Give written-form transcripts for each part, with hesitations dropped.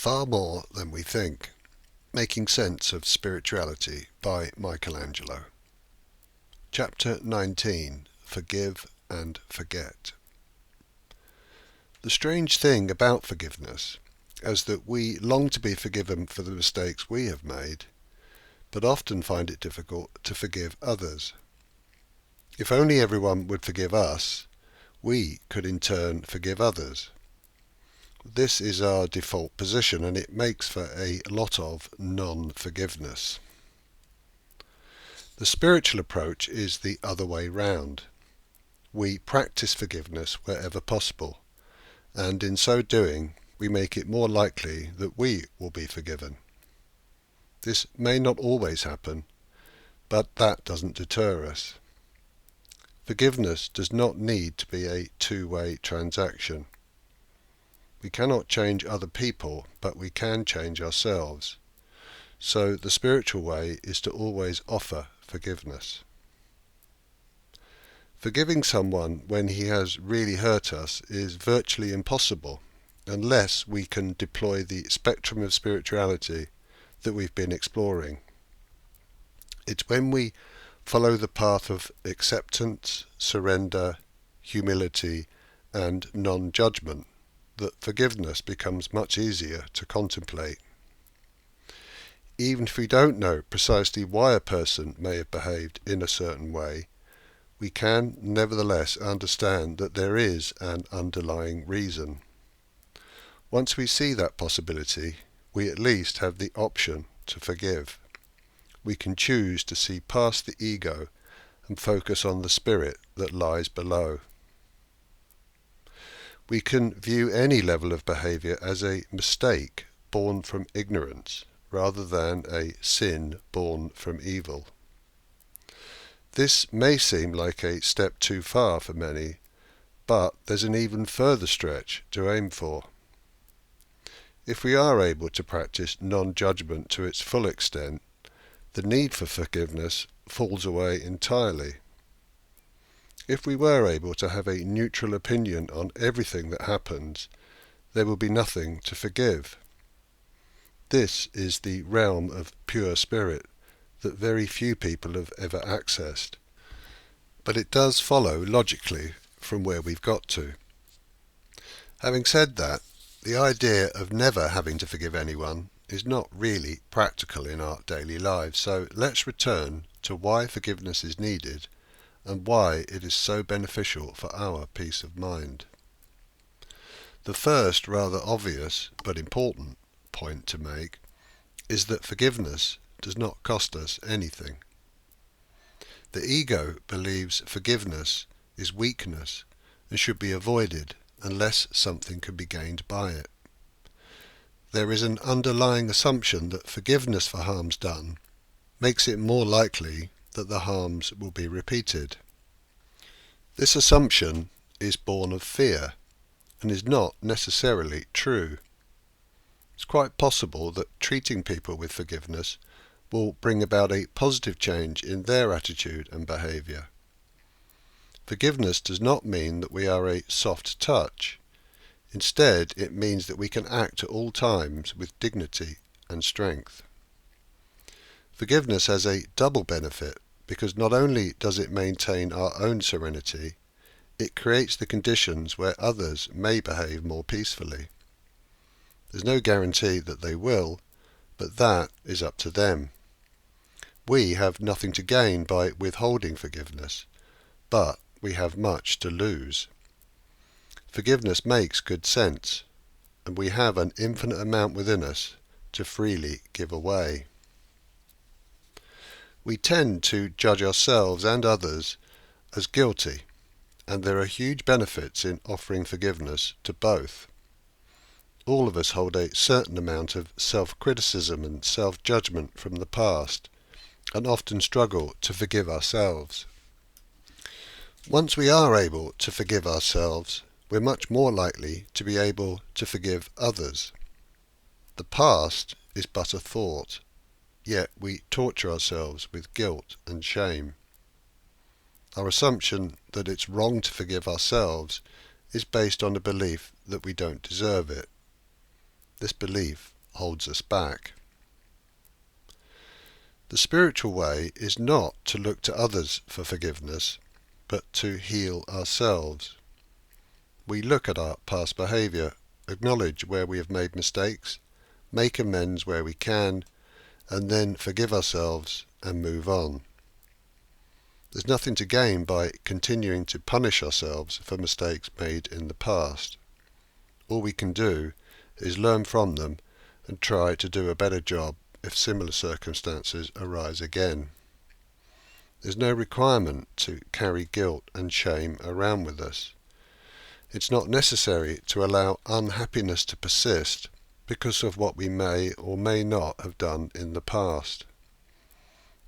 Far more than we think. Making Sense of Spirituality by Angelo. Chapter 19. Forgive and Forget. The strange thing about forgiveness is that we long to be forgiven for the mistakes we have made, but often find it difficult to forgive others. If only everyone would forgive us, we could in turn forgive others. This is our default position, and it makes for a lot of non-forgiveness. The spiritual approach is the other way round. We practice forgiveness wherever possible, and in so doing, we make it more likely that we will be forgiven. This may not always happen, but that doesn't deter us. Forgiveness does not need to be a two-way transaction. We cannot change other people, but we can change ourselves. So the spiritual way is to always offer forgiveness. Forgiving someone when he has really hurt us is virtually impossible unless we can deploy the spectrum of spirituality that we've been exploring. It's when we follow the path of acceptance, surrender, humility, and non-judgment that forgiveness becomes much easier to contemplate. Even if we don't know precisely why a person may have behaved in a certain way, we can nevertheless understand that there is an underlying reason. Once we see that possibility, we at least have the option to forgive. We can choose to see past the ego and focus on the spirit that lies below. We can view any level of behavior as a mistake born from ignorance rather than a sin born from evil. This may seem like a step too far for many, but there's an even further stretch to aim for. If we are able to practice non-judgment to its full extent, the need for forgiveness falls away entirely. If we were able to have a neutral opinion on everything that happens, there will be nothing to forgive. This is the realm of pure spirit that very few people have ever accessed. But it does follow logically from where we've got to. Having said that, the idea of never having to forgive anyone is not really practical in our daily lives, so let's return to why forgiveness is needed and why it is so beneficial for our peace of mind. The first rather obvious but important point to make is that forgiveness does not cost us anything. The ego believes forgiveness is weakness and should be avoided unless something can be gained by it. There is an underlying assumption that forgiveness for harms done makes it more likely that the harms will be repeated. This assumption is born of fear and is not necessarily true. It's quite possible that treating people with forgiveness will bring about a positive change in their attitude and behavior. Forgiveness does not mean that we are a soft touch. Instead, it means that we can act at all times with dignity and strength. Forgiveness has a double benefit because not only does it maintain our own serenity, it creates the conditions where others may behave more peacefully. There's no guarantee that they will, but that is up to them. We have nothing to gain by withholding forgiveness, but we have much to lose. Forgiveness makes good sense, and we have an infinite amount within us to freely give away. We tend to judge ourselves and others as guilty, and there are huge benefits in offering forgiveness to both. All of us hold a certain amount of self-criticism and self-judgment from the past, and often struggle to forgive ourselves. Once we are able to forgive ourselves, we're much more likely to be able to forgive others. The past is but a thought, yet we torture ourselves with guilt and shame. Our assumption that it's wrong to forgive ourselves is based on a belief that we don't deserve it. This belief holds us back. The spiritual way is not to look to others for forgiveness, but to heal ourselves. We look at our past behaviour, acknowledge where we have made mistakes, make amends where we can, and then forgive ourselves and move on. There's nothing to gain by continuing to punish ourselves for mistakes made in the past. All we can do is learn from them and try to do a better job if similar circumstances arise again. There's no requirement to carry guilt and shame around with us. It's not necessary to allow unhappiness to persist because of what we may or may not have done in the past.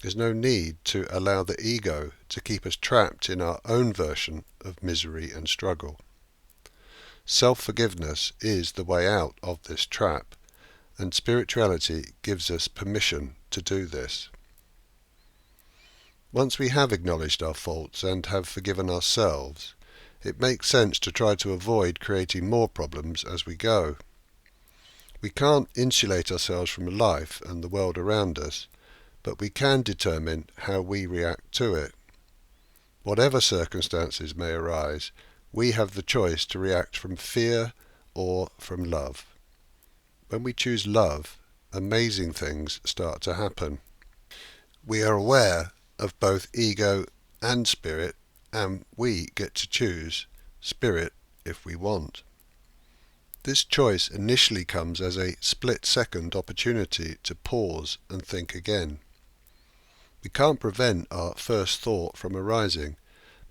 There's no need to allow the ego to keep us trapped in our own version of misery and struggle. Self-forgiveness is the way out of this trap, and spirituality gives us permission to do this. Once we have acknowledged our faults and have forgiven ourselves, it makes sense to try to avoid creating more problems as we go. We can't insulate ourselves from life and the world around us, but we can determine how we react to it. Whatever circumstances may arise, we have the choice to react from fear or from love. When we choose love, amazing things start to happen. We are aware of both ego and spirit, and we get to choose spirit if we want. This choice initially comes as a split-second opportunity to pause and think again. We can't prevent our first thought from arising,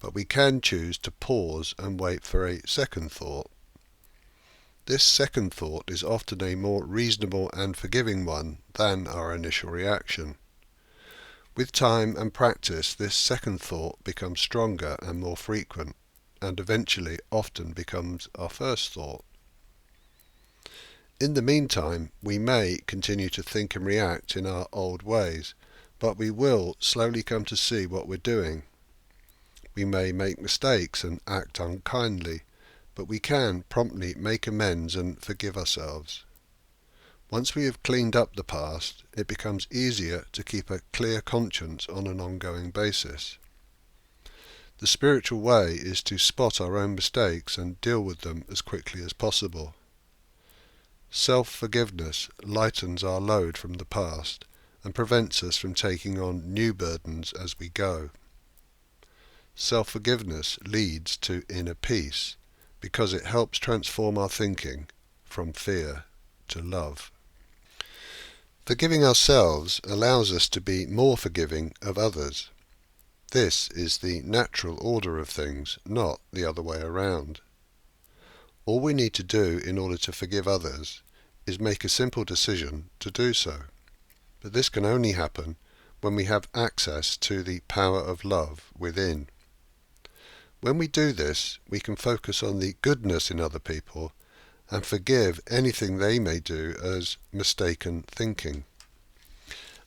but we can choose to pause and wait for a second thought. This second thought is often a more reasonable and forgiving one than our initial reaction. With time and practice, this second thought becomes stronger and more frequent, and eventually often becomes our first thought. In the meantime, we may continue to think and react in our old ways, but we will slowly come to see what we're doing. We may make mistakes and act unkindly, but we can promptly make amends and forgive ourselves. Once we have cleaned up the past, it becomes easier to keep a clear conscience on an ongoing basis. The spiritual way is to spot our own mistakes and deal with them as quickly as possible. Self-forgiveness lightens our load from the past and prevents us from taking on new burdens as we go. Self-forgiveness leads to inner peace because it helps transform our thinking from fear to love. Forgiving ourselves allows us to be more forgiving of others. This is the natural order of things, not the other way around. All we need to do in order to forgive others is make a simple decision to do so. But this can only happen when we have access to the power of love within. When we do this, we can focus on the goodness in other people and forgive anything they may do as mistaken thinking.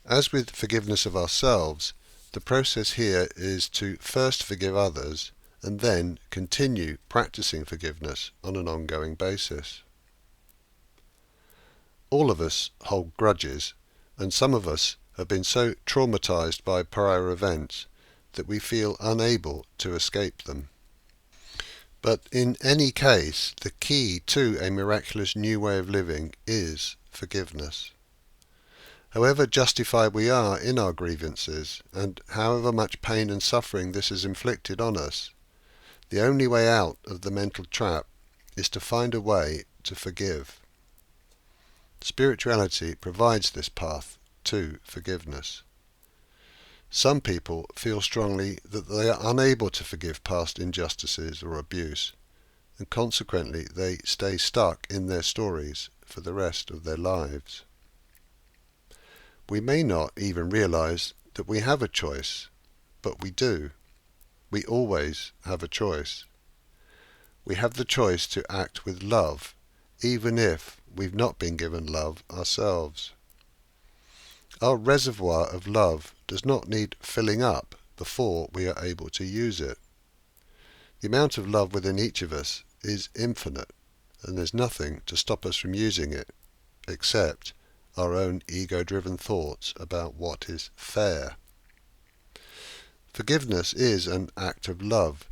As with forgiveness of ourselves, the process here is to first forgive others and then continue practicing forgiveness on an ongoing basis. All of us hold grudges, and some of us have been so traumatized by prior events that we feel unable to escape them. But in any case, the key to a miraculous new way of living is forgiveness. However justified we are in our grievances, and however much pain and suffering this has inflicted on us, the only way out of the mental trap is to find a way to forgive. Spirituality provides this path to forgiveness. Some people feel strongly that they are unable to forgive past injustices or abuse, and consequently they stay stuck in their stories for the rest of their lives. We may not even realize that we have a choice, but we do. We always have a choice. We have the choice to act with love, even if we've not been given love ourselves. Our reservoir of love does not need filling up before we are able to use it. The amount of love within each of us is infinite, and there's nothing to stop us from using it except our own ego-driven thoughts about what is fair. Forgiveness is an act of love,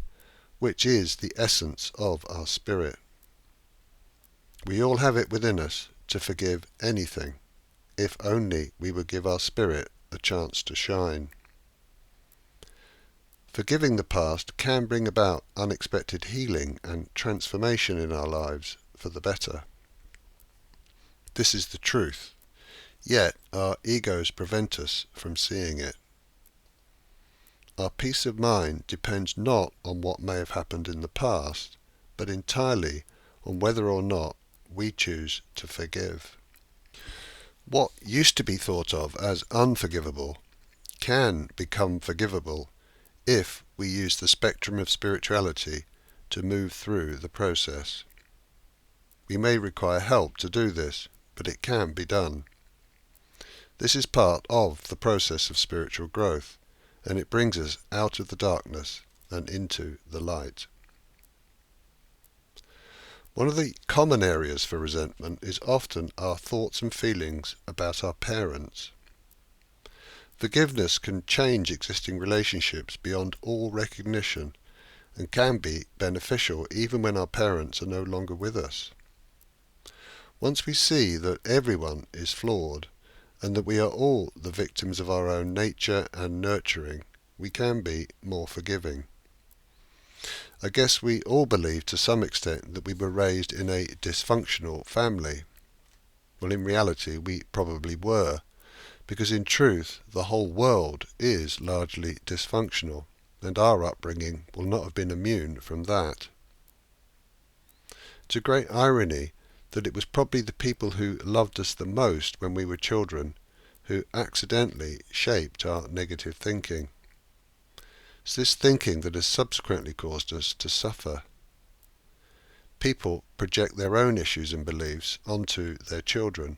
which is the essence of our spirit. We all have it within us to forgive anything, if only we would give our spirit a chance to shine. Forgiving the past can bring about unexpected healing and transformation in our lives for the better. This is the truth, yet our egos prevent us from seeing it. Our peace of mind depends not on what may have happened in the past, but entirely on whether or not we choose to forgive. What used to be thought of as unforgivable can become forgivable if we use the spectrum of spirituality to move through the process. We may require help to do this, but it can be done. This is part of the process of spiritual growth, and it brings us out of the darkness and into the light. One of the common areas for resentment is often our thoughts and feelings about our parents. Forgiveness can change existing relationships beyond all recognition and can be beneficial even when our parents are no longer with us. Once we see that everyone is flawed and that we are all the victims of our own nature and nurturing, we can be more forgiving. I guess we all believe to some extent that we were raised in a dysfunctional family. Well, in reality, we probably were, because in truth, the whole world is largely dysfunctional, and our upbringing will not have been immune from that. It's a great irony that it was probably the people who loved us the most when we were children who accidentally shaped our negative thinking. It's this thinking that has subsequently caused us to suffer. People project their own issues and beliefs onto their children,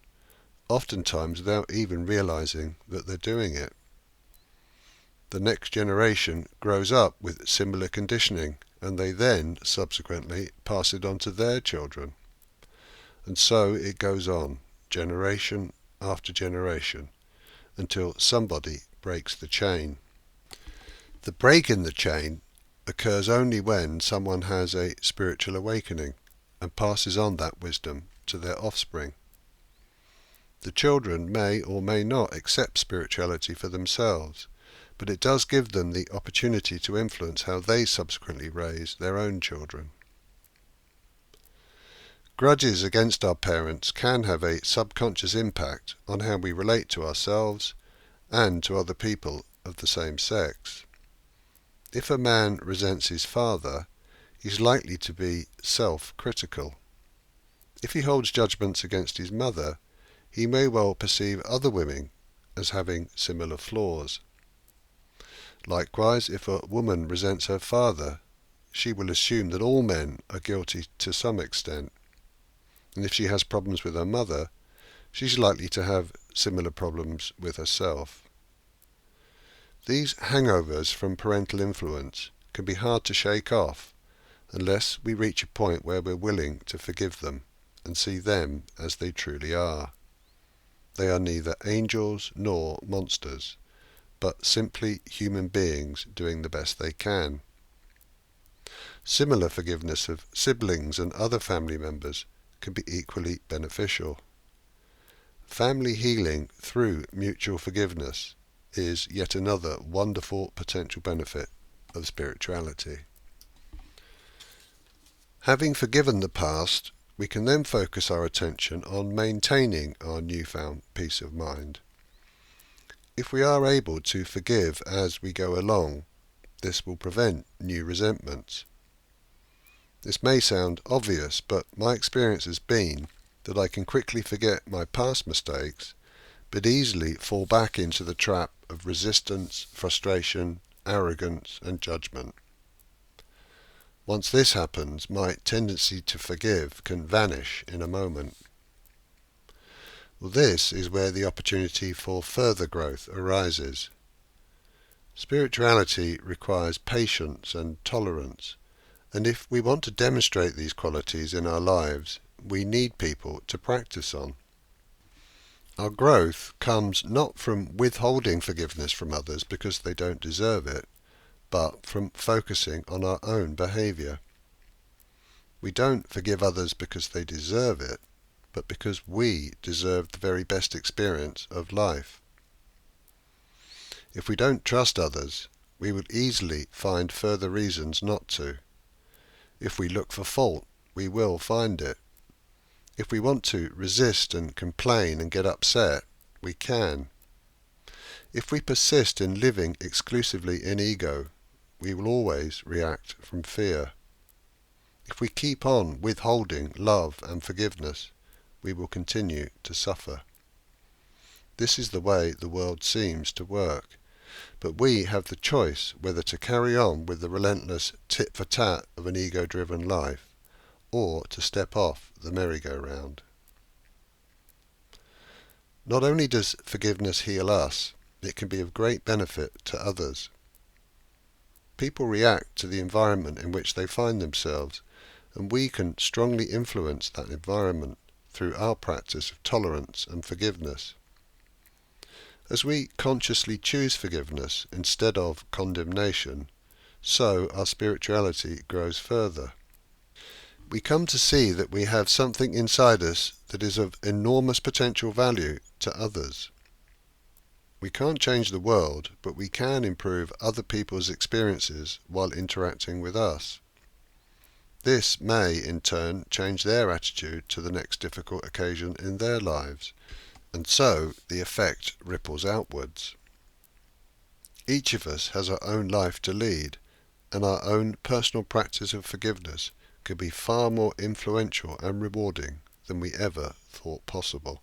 oftentimes without even realizing that they're doing it. The next generation grows up with similar conditioning, and they then subsequently pass it on to their children. And so it goes on, generation after generation, until somebody breaks the chain. The break in the chain occurs only when someone has a spiritual awakening and passes on that wisdom to their offspring. The children may or may not accept spirituality for themselves, but it does give them the opportunity to influence how they subsequently raise their own children. Grudges against our parents can have a subconscious impact on how we relate to ourselves and to other people of the same sex. If a man resents his father, he's likely to be self-critical. If he holds judgments against his mother, he may well perceive other women as having similar flaws. Likewise, if a woman resents her father, she will assume that all men are guilty to some extent. And if she has problems with her mother, she's likely to have similar problems with herself. These hangovers from parental influence can be hard to shake off unless we reach a point where we're willing to forgive them and see them as they truly are. They are neither angels nor monsters, but simply human beings doing the best they can. Similar forgiveness of siblings and other family members can be equally beneficial. Family healing through mutual forgiveness is yet another wonderful potential benefit of spirituality. Having forgiven the past, we can then focus our attention on maintaining our newfound peace of mind. If we are able to forgive as we go along, this will prevent new resentments. This may sound obvious, but my experience has been that I can quickly forget my past mistakes, but easily fall back into the trap of resistance, frustration, arrogance, and judgment. Once this happens, my tendency to forgive can vanish in a moment. Well, this is where the opportunity for further growth arises. Spirituality requires patience and tolerance, and if we want to demonstrate these qualities in our lives, we need people to practice on. Our growth comes not from withholding forgiveness from others because they don't deserve it, but from focusing on our own behaviour. We don't forgive others because they deserve it, but because we deserve the very best experience of life. If we don't trust others, we will easily find further reasons not to. If we look for fault, we will find it. If we want to resist and complain and get upset, we can. If we persist in living exclusively in ego, we will always react from fear. If we keep on withholding love and forgiveness, we will continue to suffer. This is the way the world seems to work, but we have the choice whether to carry on with the relentless tit-for-tat of an ego-driven life, or to step off the merry-go-round. Not only does forgiveness heal us, it can be of great benefit to others. People react to the environment in which they find themselves, and we can strongly influence that environment through our practice of tolerance and forgiveness. As we consciously choose forgiveness instead of condemnation, so our spirituality grows further. We come to see that we have something inside us that is of enormous potential value to others. We can't change the world, but we can improve other people's experiences while interacting with us. This may, in turn, change their attitude to the next difficult occasion in their lives, and so the effect ripples outwards. Each of us has our own life to lead, and our own personal practice of forgiveness could be far more influential and rewarding than we ever thought possible.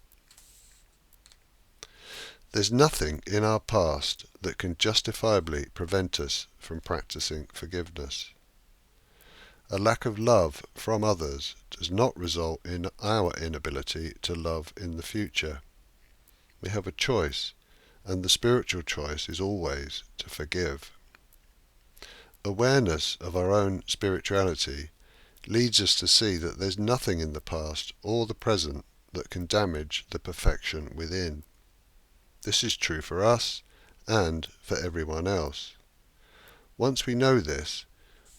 There's nothing in our past that can justifiably prevent us from practicing forgiveness. A lack of love from others does not result in our inability to love in the future. We have a choice, and the spiritual choice is always to forgive. Awareness of our own spirituality leads us to see that there's nothing in the past or the present that can damage the perfection within. This is true for us and for everyone else. Once we know this,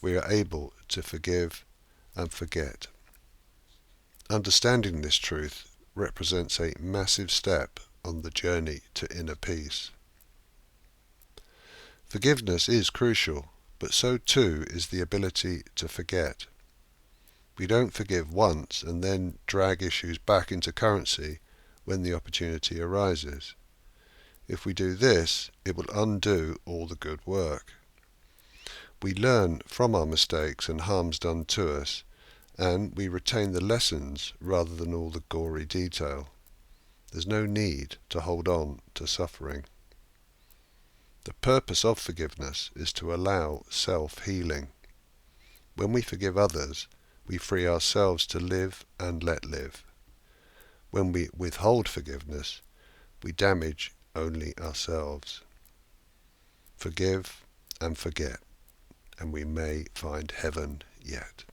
we are able to forgive and forget. Understanding this truth represents a massive step on the journey to inner peace. Forgiveness is crucial, but so too is the ability to forget. We don't forgive once and then drag issues back into currency when the opportunity arises. If we do this, it will undo all the good work. We learn from our mistakes and harms done to us, and we retain the lessons rather than all the gory detail. There's no need to hold on to suffering. The purpose of forgiveness is to allow self-healing. When we forgive others, we free ourselves to live and let live. When we withhold forgiveness, we damage only ourselves. Forgive and forget, and we may find heaven yet.